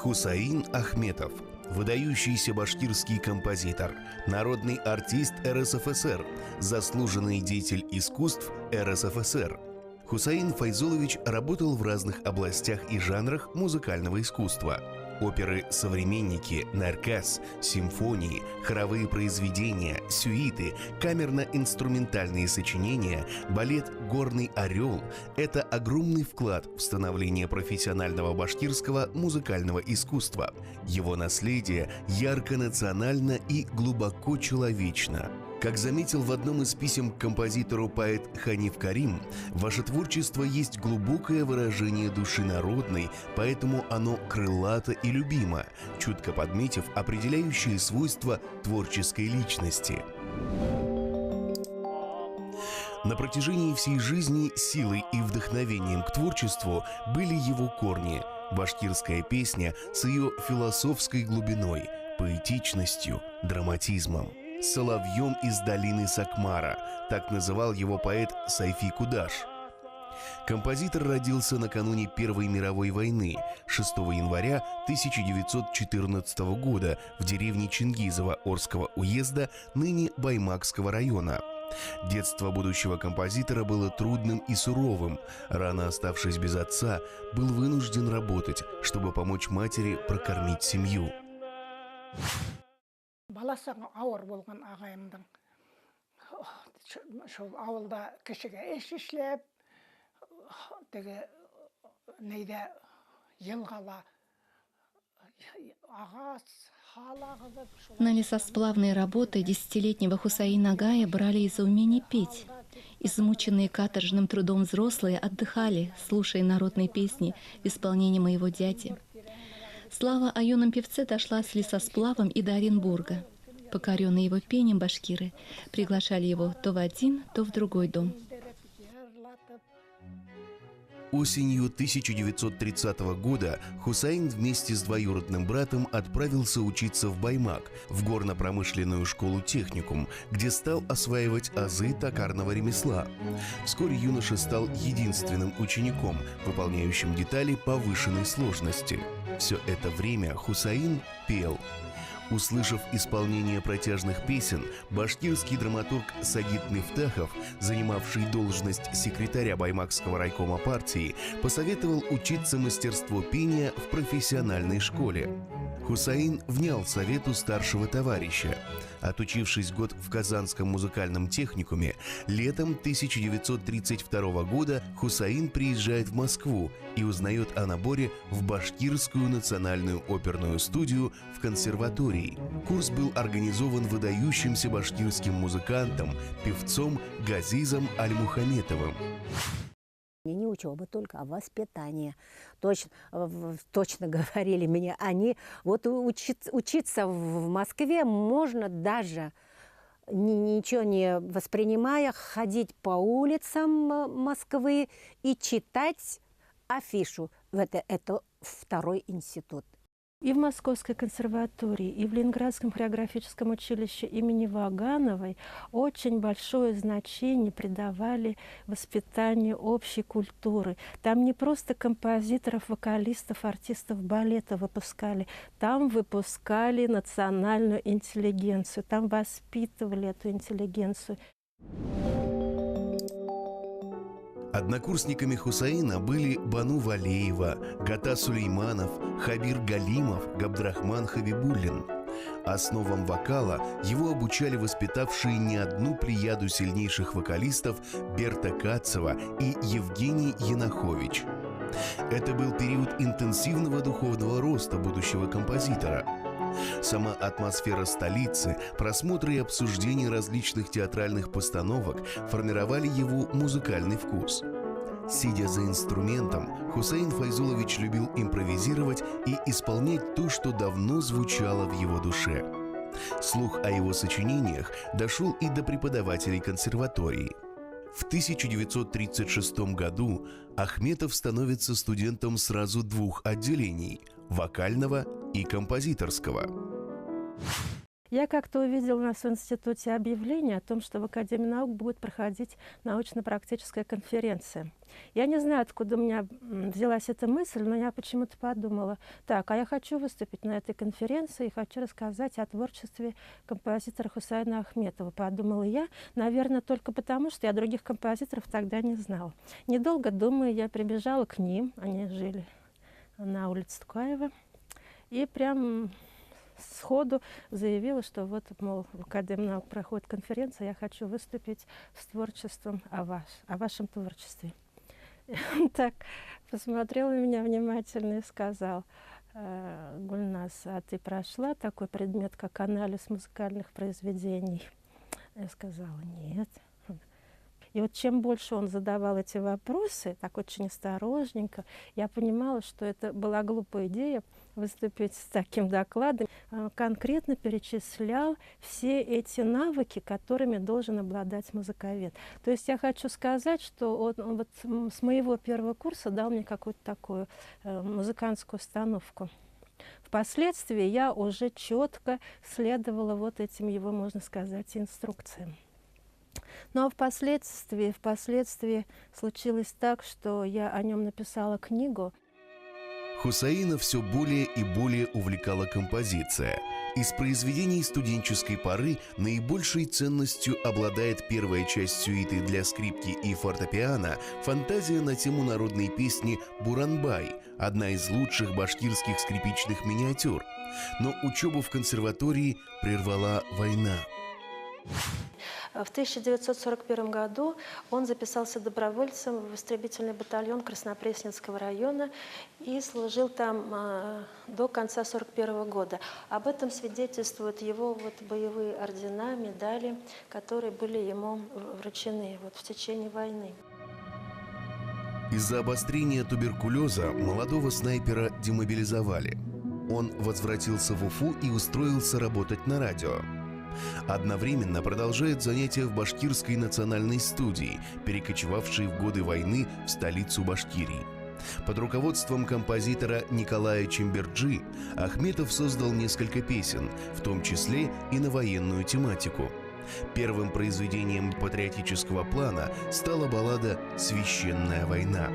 Хусаин Ахметов – выдающийся башкирский композитор, народный артист РСФСР, заслуженный деятель искусств РСФСР. Хусаин Файзулович работал в разных областях и жанрах музыкального искусства. Оперы «Современники», «Наркас», симфонии, хоровые произведения, сюиты, камерно-инструментальные сочинения, балет «Горный орел» — это огромный вклад в становление профессионального башкирского музыкального искусства. Его наследие ярко национально и глубоко человечно. Как заметил в одном из писем к композитору поэт Ханиф Карим, ваше творчество есть глубокое выражение души народной, поэтому оно крылато и любимо, чутко подметив определяющие свойства творческой личности. На протяжении всей жизни силой и вдохновением к творчеству были его корни – башкирская песня с ее философской глубиной, поэтичностью, драматизмом. «Соловьем из долины Сакмара» — так называл его поэт Сайфи Кудаш. Композитор родился накануне Первой мировой войны, 6 января 1914 года в деревне Чингизово Орского уезда, ныне Баймакского района. Детство будущего композитора было трудным и суровым. Рано оставшись без отца, был вынужден работать, чтобы помочь матери прокормить семью. Баласы ауыр болған ағайымдың шол ауылда кішіге еш ішлеп, теге нейде елғала ағас, хала қызып. На лесосплавные работы десятилетнего Хусаина Агая брали из-за умения петь. Измученные каторжным трудом взрослые отдыхали, слушая народные песни в исполнении моего дяди. Слава о юном певце дошла с лесосплавом и до Оренбурга. Покоренные его пением башкиры приглашали его то в один, то в другой дом. Осенью 1930 года Хусаин вместе с двоюродным братом отправился учиться в Баймак, в горно-промышленную школу-техникум, где стал осваивать азы токарного ремесла. Вскоре юноша стал единственным учеником, выполняющим детали повышенной сложности. Все это время Хусаин пел. Услышав исполнение протяжных песен, башкирский драматург Сагит Мифтахов, занимавший должность секретаря Баймакского райкома партии, посоветовал учиться мастерству пения в профессиональной школе. Хусаин внял совету старшего товарища. Отучившись год в Казанском музыкальном техникуме, летом 1932 года Хусаин приезжает в Москву и узнает о наборе в Башкирскую национальную оперную студию в консерватории. Курс был организован выдающимся башкирским музыкантом, певцом Газизом Аль-Мухаметовым. Не учеба только, а воспитание. Точно говорили мне они. Вот учиться в Москве можно даже, ничего не воспринимая, ходить по улицам Москвы и читать афишу. Это второй институт. И в Московской консерватории, и в Ленинградском хореографическом училище имени Вагановой очень большое значение придавали воспитанию общей культуры. Там не просто композиторов, вокалистов, артистов балета выпускали, там выпускали национальную интеллигенцию, там воспитывали эту интеллигенцию. Однокурсниками Хусаина были Бану Валеева, Гата Сулейманов, Хабир Галимов, Габдрахман Хавибуллин. Основам вокала его обучали воспитавшие не одну плеяду сильнейших вокалистов Берта Кацева и Евгений Янахович. Это был период интенсивного духовного роста будущего композитора. Сама атмосфера столицы, просмотры и обсуждения различных театральных постановок формировали его музыкальный вкус. Сидя за инструментом, Хусаин Файзулович любил импровизировать и исполнять то, что давно звучало в его душе. Слух о его сочинениях дошел и до преподавателей консерватории. В 1936 году Ахметов становится студентом сразу двух отделений – вокального и композиторского. Я как-то увидела у нас в институте объявление о том, что в Академии наук будет проходить научно-практическая конференция. Я не знаю, откуда у меня взялась эта мысль, но я почему-то подумала, так, а я хочу выступить на этой конференции и хочу рассказать о творчестве композитора Хусайна Ахметова. Подумала я, наверное, только потому, что я других композиторов тогда не знала. Недолго думая, я прибежала к ним, они жили на улице Ткаева, и прям сходу заявила, что вот, мол, в Академии наук проходит конференция, я хочу выступить с творчеством о вашем творчестве. И он так посмотрел на меня внимательно и сказал: Гульназ, а ты прошла такой предмет, как анализ музыкальных произведений? Я сказала: нет. И вот чем больше он задавал эти вопросы, так очень осторожненько, я понимала, что это была глупая идея выступить с таким докладом. Конкретно перечислял все эти навыки, которыми должен обладать музыковед. То есть я хочу сказать, что он вот с моего первого курса дал мне какую-то такую музыкантскую установку. Впоследствии я уже четко следовала вот этим его, можно сказать, инструкциям. Ну а впоследствии случилось так, что я о нем написала книгу. Хусаина все более и более увлекала композиция. Из произведений студенческой поры наибольшей ценностью обладает первая часть сюиты для скрипки и фортепиано «Фантазия на тему народной песни «Буранбай», одна из лучших башкирских скрипичных миниатюр. Но учебу в консерватории прервала война. В 1941 году он записался добровольцем в истребительный батальон Краснопресненского района и служил там до конца 1941 года. Об этом свидетельствуют его боевые ордена, медали, которые были ему вручены в течение войны. Из-за обострения туберкулеза молодого снайпера демобилизовали. Он возвратился в Уфу и устроился работать на радио. Одновременно продолжает занятия в Башкирской национальной студии, перекочевавшей в годы войны в столицу Башкирии. Под руководством композитора Николая Чемберджи Ахметов создал несколько песен, в том числе и на военную тематику. Первым произведением патриотического плана стала баллада «Священная война».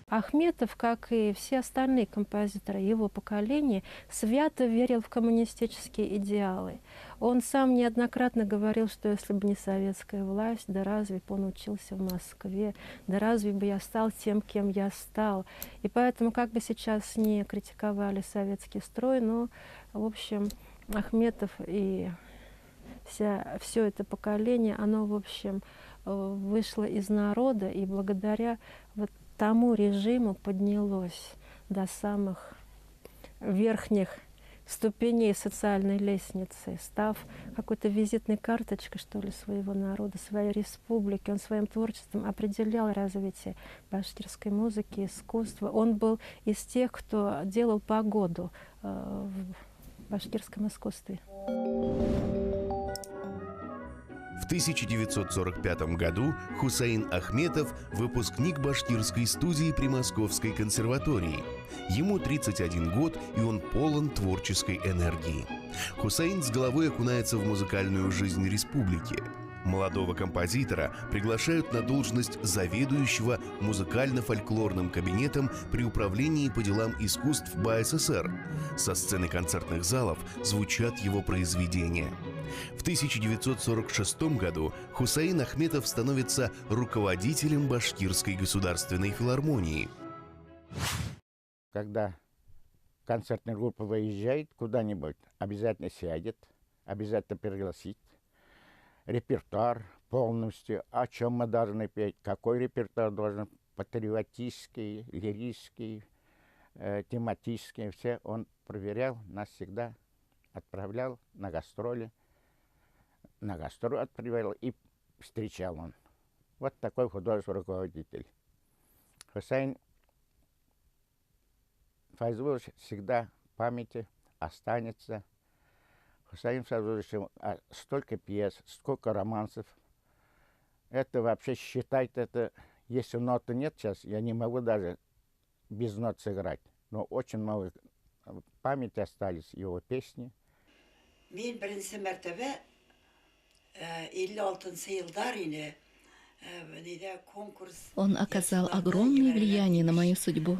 Ахметов, как и все остальные композиторы его поколения, свято верил в коммунистические идеалы. Он сам неоднократно говорил, что если бы не советская власть, да разве бы он учился в Москве, да разве бы я стал тем, кем я стал. И поэтому, как бы сейчас не критиковали советский строй, но, в общем, Ахметов и все это поколение, оно, в общем, вышло из народа, и благодаря тому режиму поднялось до самых верхних ступеней социальной лестницы, став какой-то визитной карточкой, что ли, своего народа, своей республики. Он своим творчеством определял развитие башкирской музыки, искусства. Он был из тех, кто делал погоду в башкирском искусстве. В 1945 году Хусаин Ахметов – выпускник башкирской студии при Московской консерватории. Ему 31 год, и он полон творческой энергии. Хусаин с головой окунается в музыкальную жизнь республики. Молодого композитора приглашают на должность заведующего музыкально-фольклорным кабинетом при управлении по делам искусств БАССР. Со сцены концертных залов звучат его произведения. В 1946 году Хусаин Ахметов становится руководителем Башкирской государственной филармонии. Когда концертная группа выезжает куда-нибудь, обязательно сядет, обязательно пригласит. Репертуар полностью, о чем мы должны петь, какой репертуар должен, патриотический, лирический, тематический, все он проверял, нас всегда отправлял на гастроли. На гастроли отправлял и встречал он. Вот такой художественный руководитель. Хусаин Файзулович всегда в памяти останется. Хусаин Файзулович, столько пьес, столько романсов. Это вообще считать, это, если ноты нет сейчас, я не могу даже без нот сыграть. Но очень много в памяти остались его песни. Мен бірінші мәртебе 56 yılдар ине конкурс. Он оказал огромное влияние на мою судьбу.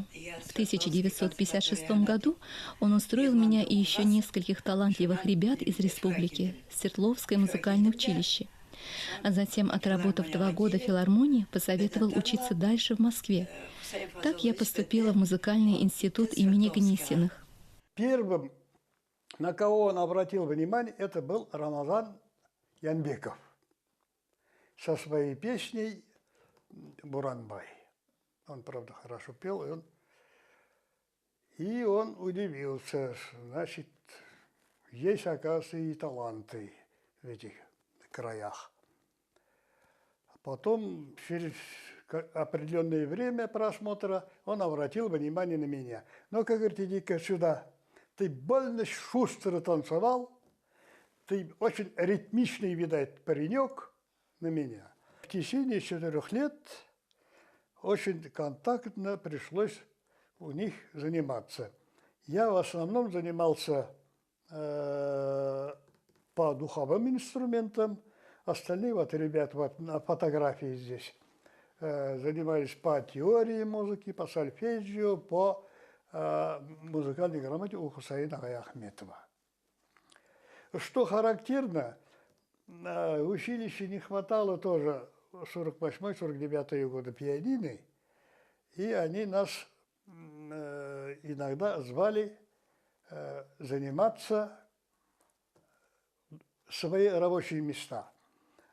В 1956 году он устроил меня и еще нескольких талантливых ребят из республики в Свердловское музыкальное училище. А затем, отработав 2 года в филармонии, посоветовал учиться дальше в Москве. Так я поступила в музыкальный институт имени Гнесиных. Первым, на кого он обратил внимание, это был Рамазан Янбеков со своей песней «Буранбай». Он, правда, хорошо пел, и он удивился, значит, есть, оказывается, и таланты в этих краях. Потом, через определенное время просмотра, он обратил внимание на меня. Ну, как говорит, иди-ка сюда. Ты больно шустро танцевал, ты очень ритмичный, видать, паренек на меня. В течение 4 лет очень контактно пришлось у них заниматься. Я в основном занимался по духовым инструментам, остальные вот ребята вот на фотографии здесь занимались по теории музыки, по сольфеджио, по музыкальной грамоте у Хусаина Агая Ахметова. Что характерно, в училище не хватало тоже 48-49 годы пианины, и они нас иногда звали заниматься свои рабочие места.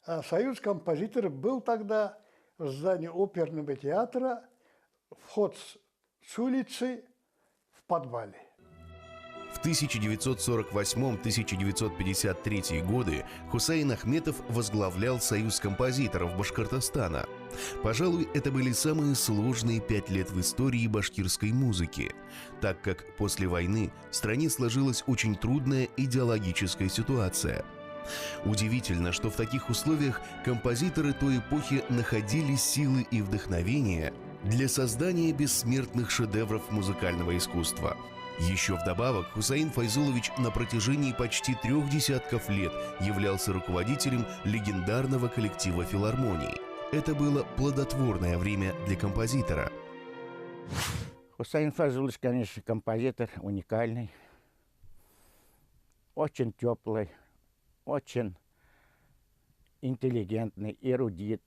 А союз композиторов был тогда в здании оперного театра, вход с улицы в подвале. В 1948-1953 годы Хусаин Ахметов возглавлял Союз композиторов Башкортостана. Пожалуй, это были самые сложные 5 лет в истории башкирской музыки, так как после войны в стране сложилась очень трудная идеологическая ситуация. Удивительно, что в таких условиях композиторы той эпохи находили силы и вдохновение для создания бессмертных шедевров музыкального искусства. Еще вдобавок Хусаин Файзулович на протяжении почти 3 десятков лет являлся руководителем легендарного коллектива филармонии. Это было плодотворное время для композитора. Хусаин Файзулович, конечно, композитор уникальный, очень теплый, очень интеллигентный, эрудит.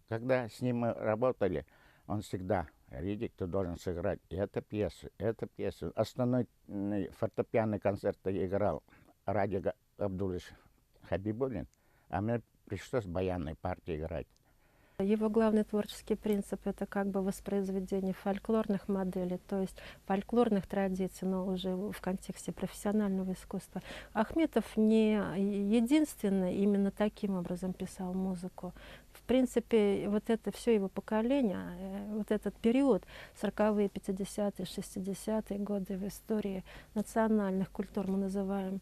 Когда с ним мы работали, он всегда: Ридик, ты должен сыграть эту пьесу. Основной фортепианный концерт играл Ради Абдулович Хабибуллин, а мне пришлось баянной партии играть. Его главный творческий принцип – это как бы воспроизведение фольклорных моделей, то есть фольклорных традиций, но уже в контексте профессионального искусства. Ахметов не единственный именно таким образом писал музыку. В принципе, вот это все его поколение, вот этот период, 40-е, 50-е, 60-е годы в истории национальных культур мы называем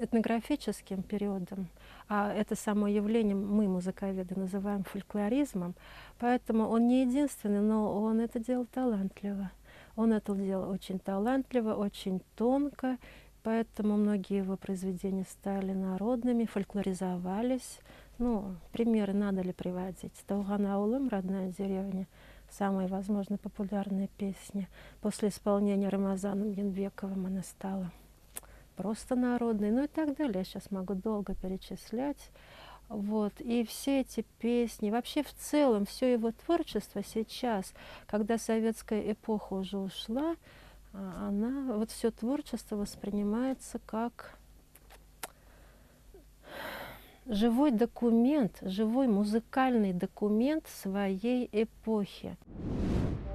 этнографическим периодом, а это само явление мы, музыковеды, называем фольклоризмом. Поэтому он не единственный, но он это делал талантливо. Он это делал очень талантливо, очень тонко, поэтому многие его произведения стали народными, фольклоризовались. Ну, примеры надо ли приводить? «Тауган аулым», «Родная деревня», самая, возможно, популярная песня. После исполнения Рамазаном Янбековым она стала просто народной, ну и так далее. Я сейчас могу долго перечислять. Вот. И все эти песни, вообще в целом, все его творчество сейчас, когда советская эпоха уже ушла, вот все творчество воспринимается как живой документ, живой музыкальный документ своей эпохи.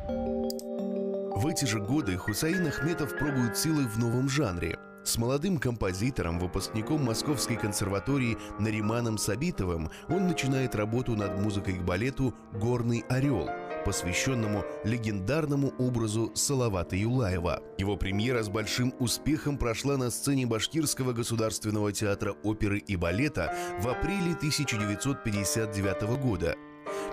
В эти же годы Хусаин Ахметов пробует силы в новом жанре. С молодым композитором, выпускником Московской консерватории Нариманом Сабитовым он начинает работу над музыкой к балету «Горный орел», посвященному легендарному образу Салавата Юлаева. Его премьера с большим успехом прошла на сцене Башкирского государственного театра оперы и балета в апреле 1959 года.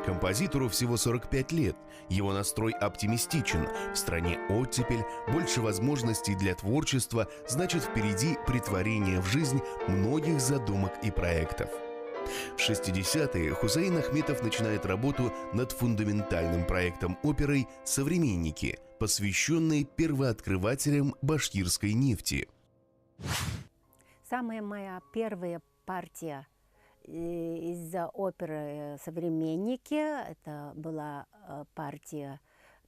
Композитору всего 45 лет. Его настрой оптимистичен. В стране оттепель, больше возможностей для творчества, значит, впереди претворение в жизнь многих задумок и проектов. В 60-е Хусаин Ахметов начинает работу над фундаментальным проектом оперой «Современники», посвященной первооткрывателям башкирской нефти. Самая моя первая партия из оперы «Современники» это была партия,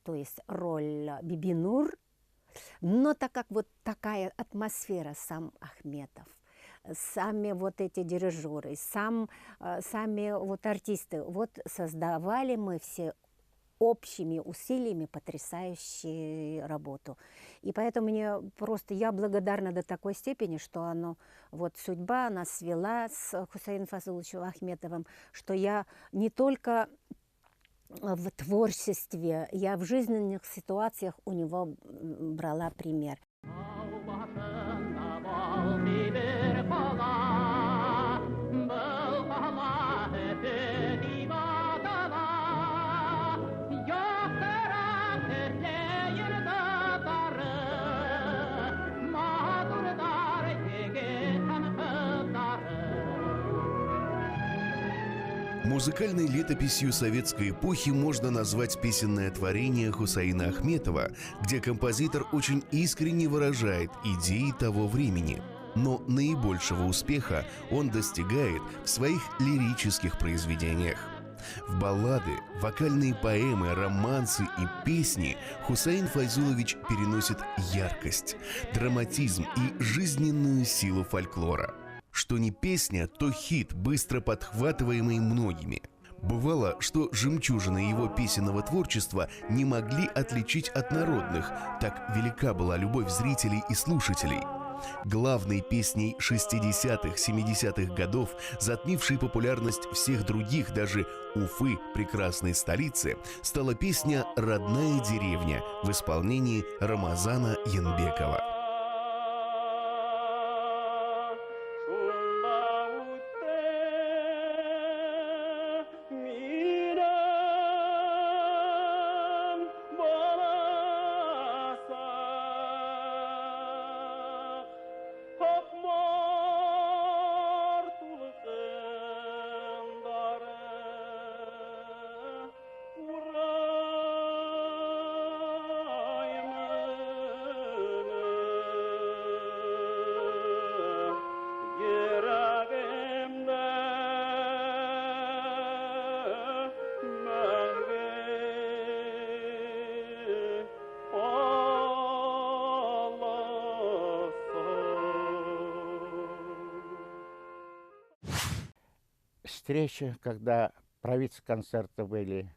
то есть роль Бибинур. Но так как вот такая атмосфера, сам Ахметов, сами вот эти дирижеры, сами вот артисты, вот создавали мы все общими усилиями потрясающую работу. И поэтому я благодарна до такой степени, что вот судьба нас свела с Хусаином Фазыловичем Ахметовым, что я не только в творчестве, я в жизненных ситуациях у него брала пример. Музыкальной летописью советской эпохи можно назвать песенное творение Хусаина Ахметова, где композитор очень искренне выражает идеи того времени. Но наибольшего успеха он достигает в своих лирических произведениях. В баллады, вокальные поэмы, романсы и песни Хусаин Файзулович переносит яркость, драматизм и жизненную силу фольклора. Что не песня, то хит, быстро подхватываемый многими. Бывало, что жемчужины его песенного творчества не могли отличить от народных, так велика была любовь зрителей и слушателей. Главной песней 60-х, 70-х годов, затмившей популярность всех других, даже Уфы, прекрасной столицы, стала песня «Родная деревня» в исполнении Рамазана Янбекова. Встреча, когда правительственные концерты были.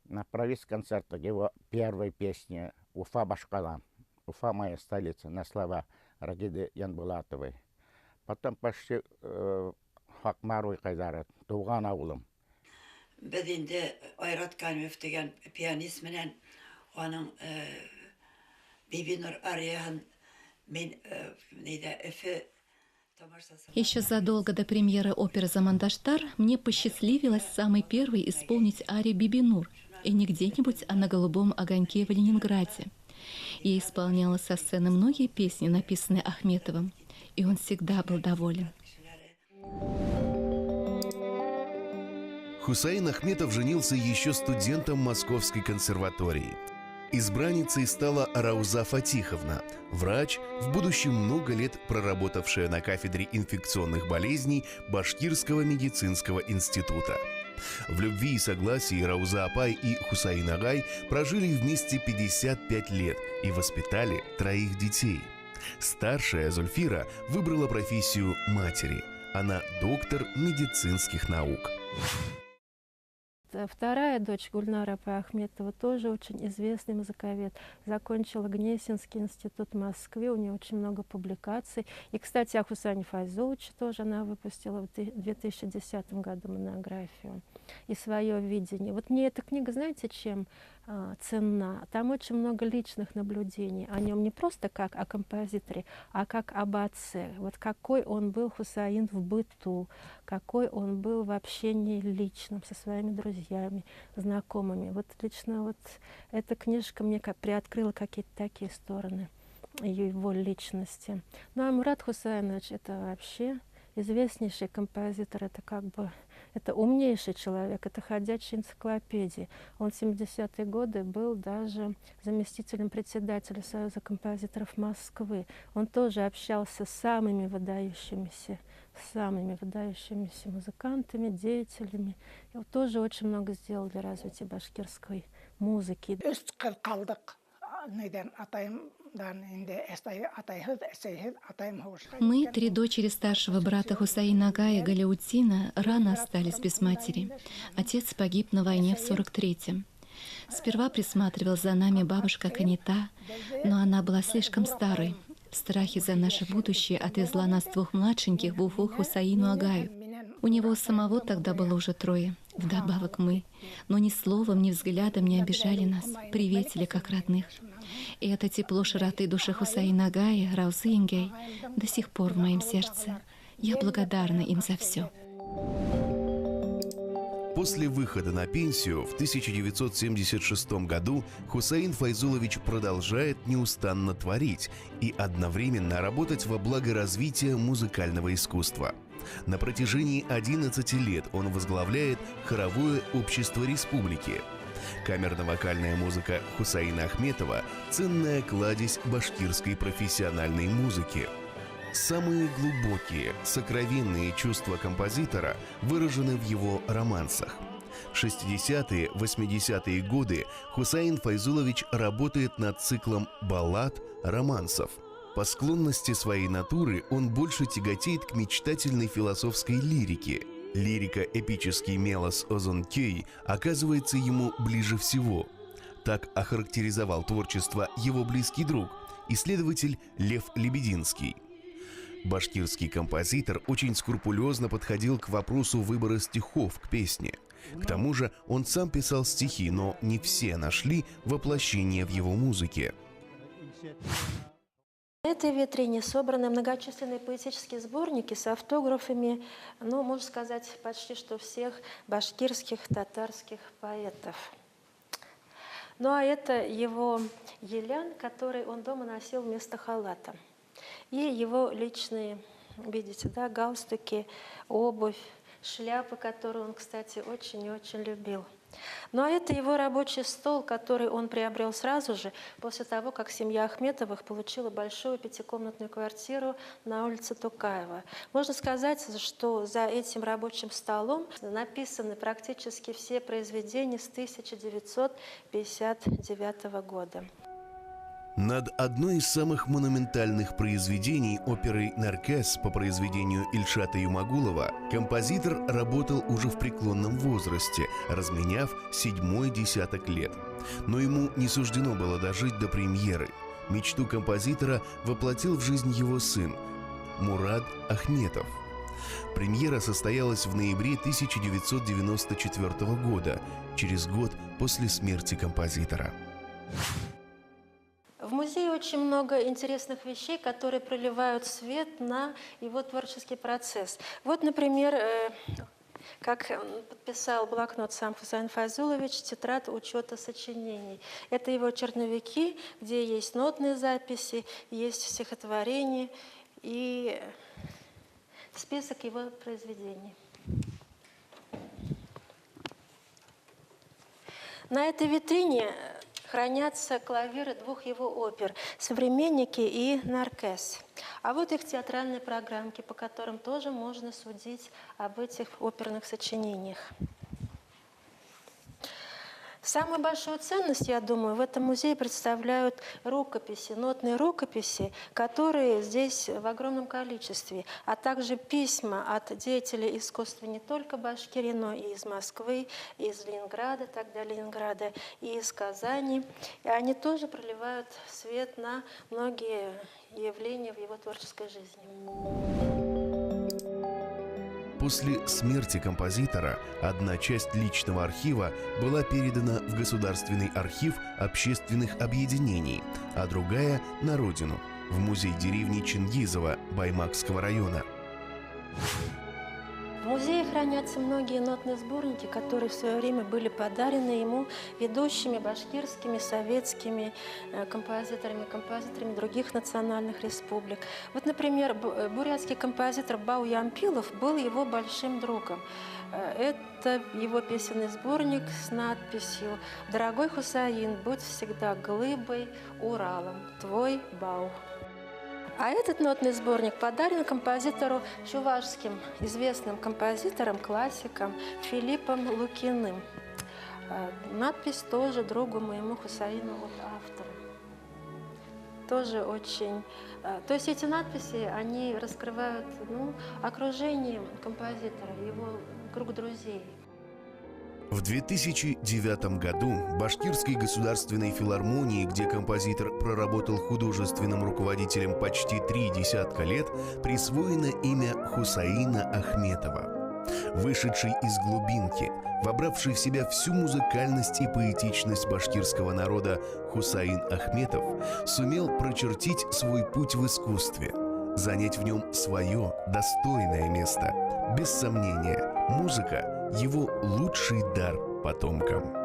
На правительственном концерте его первая песня «Уфа Башкала». «Уфа моя столица» на слова Рагиды Янбулатовой. Потом почти Хакмару Кайдарат, «Туган аулым». Biz indi Ayrat Kalmöf degen piyanist menen onun Bibinur Aryahan men neyde Efe. Еще задолго до премьеры оперы «Замандаштар» мне посчастливилось самой первой исполнить арию Бибинур, и не где-нибудь, а на голубом огоньке в Ленинграде. Я исполняла со сцены многие песни, написанные Ахметовым, и он всегда был доволен. Хусаин Ахметов женился еще студентом Московской консерватории. Избранницей стала Рауза Фатиховна, врач, в будущем много лет проработавшая на кафедре инфекционных болезней Башкирского медицинского института. В любви и согласии Рауза Апай и Хусаин Агай прожили вместе 55 лет и воспитали 3 детей. Старшая Зульфира выбрала профессию матери. Она доктор медицинских наук. Вторая дочь Гульнара Апай Ахметова тоже очень известный музыковед. Закончила Гнесинский институт в Москве, у нее очень много публикаций. И, кстати, о Хусайне Файзуловиче тоже она выпустила в 2010 году монографию и свое видение. Вот мне эта книга, знаете, чем ценна. Там очень много личных наблюдений о нем, не просто как о композиторе, а как об отце. Вот какой он был, Хусаин, в быту, какой он был в общении личном со своими друзьями, знакомыми. Вот лично вот эта книжка мне приоткрыла какие-то такие стороны его личности. Ну а Мурат Хусайнович — это вообще известнейший композитор, это как бы это умнейший человек, это ходячая энциклопедия. Он в 70-е годы был даже заместителем председателя Союза композиторов Москвы. Он тоже общался с самыми выдающимися музыкантами, деятелями. И он тоже очень много сделал для развития башкирской музыки. Мы, 3 дочери старшего брата Хусаина Агая Галяутдина, рано остались без матери. Отец погиб на войне в 43-м. Сперва присматривал за нами бабушка Канита, но она была слишком старой. В страхе за наше будущее отвезла нас 2 младшеньких в Уфу Хусаину Агаю. У него самого тогда было уже 3, вдобавок мы. Но ни словом, ни взглядом не обижали нас, приветили как родных. И это тепло широты души Хусаина Агая, Раузы Ингей, до сих пор в моем сердце. Я благодарна им за все. После выхода на пенсию в 1976 году Хусаин Файзулович продолжает неустанно творить и одновременно работать во благо развития музыкального искусства. На протяжении 11 лет он возглавляет хоровое общество республики. Камерно-вокальная музыка Хусаина Ахметова – ценная кладезь башкирской профессиональной музыки. Самые глубокие, сокровенные чувства композитора выражены в его романсах. В 60-е, 80-е годы Хусаин Файзулович работает над циклом баллад, романсов. По склонности своей натуры он больше тяготеет к мечтательной философской лирике. Лирика «Эпический мелос Озонкей» оказывается ему ближе всего. Так охарактеризовал творчество его близкий друг, исследователь Лев Лебединский. Башкирский композитор очень скрупулезно подходил к вопросу выбора стихов к песне. К тому же он сам писал стихи, но не все нашли воплощение в его музыке. В этой витрине собраны многочисленные поэтические сборники с автографами, ну, можно сказать, почти что всех башкирских, татарских поэтов. Ну, а это его елян, который он дома носил вместо халата. И его личные, видите, да, галстуки, обувь, шляпы, которые он, кстати, очень и очень любил. Ну а это его рабочий стол, который он приобрел сразу же после того, как семья Ахметовых получила большую 5-комнатную квартиру на улице Тукаева. Можно сказать, что за этим рабочим столом написаны практически все произведения с 1959 года. Над одной из самых монументальных произведений оперой «Наркес» по произведению Ильшата Юмагулова композитор работал уже в преклонном возрасте, разменяв 7-й десяток лет. Но ему не суждено было дожить до премьеры. Мечту композитора воплотил в жизнь его сын Мурад Ахметов. Премьера состоялась в ноябре 1994 года, через год после смерти композитора. В музее очень много интересных вещей, которые проливают свет на его творческий процесс. Вот, например, как подписал блокнот сам Хусаин Файзулович, тетрадь учета сочинений. Это его черновики, где есть нотные записи, есть стихотворения и список его произведений. На этой витрине хранятся клавиры 2 его опер «Современники» и «Наркес». А вот их театральные программки, по которым тоже можно судить об этих оперных сочинениях. Самую большую ценность, я думаю, в этом музее представляют рукописи, нотные рукописи, которые здесь в огромном количестве, а также письма от деятелей искусства не только Башкирии, но и из Москвы, из Ленинграда, тогда Ленинграда, и из Казани. И они тоже проливают свет на многие явления в его творческой жизни. После смерти композитора одна часть личного архива была передана в Государственный архив общественных объединений, а другая — на родину, в музей деревни Чингизово Баймакского района. В музее хранятся многие нотные сборники, которые в свое время были подарены ему ведущими башкирскими, советскими композиторами других национальных республик. Вот, например, бурятский композитор Бау Ямпилов был его большим другом. Это его песенный сборник с надписью «Дорогой Хусаин, будь всегда глыбой, Уралом, твой Бау». А этот нотный сборник подарен композитору чувашским, известным композитором, классиком Филиппом Лукиным. Надпись тоже другу моему Хусаину от автора. Тоже очень... То есть эти надписи, они раскрывают окружение композитора, его круг друзей. В 2009 году Башкирской государственной филармонии, где композитор проработал художественным руководителем почти 30 лет, присвоено имя Хусаина Ахметова. Вышедший из глубинки, вобравший в себя всю музыкальность и поэтичность башкирского народа, Хусаин Ахметов сумел прочертить свой путь в искусстве, занять в нем свое достойное место. Без сомнения, музыка — его лучший дар потомкам.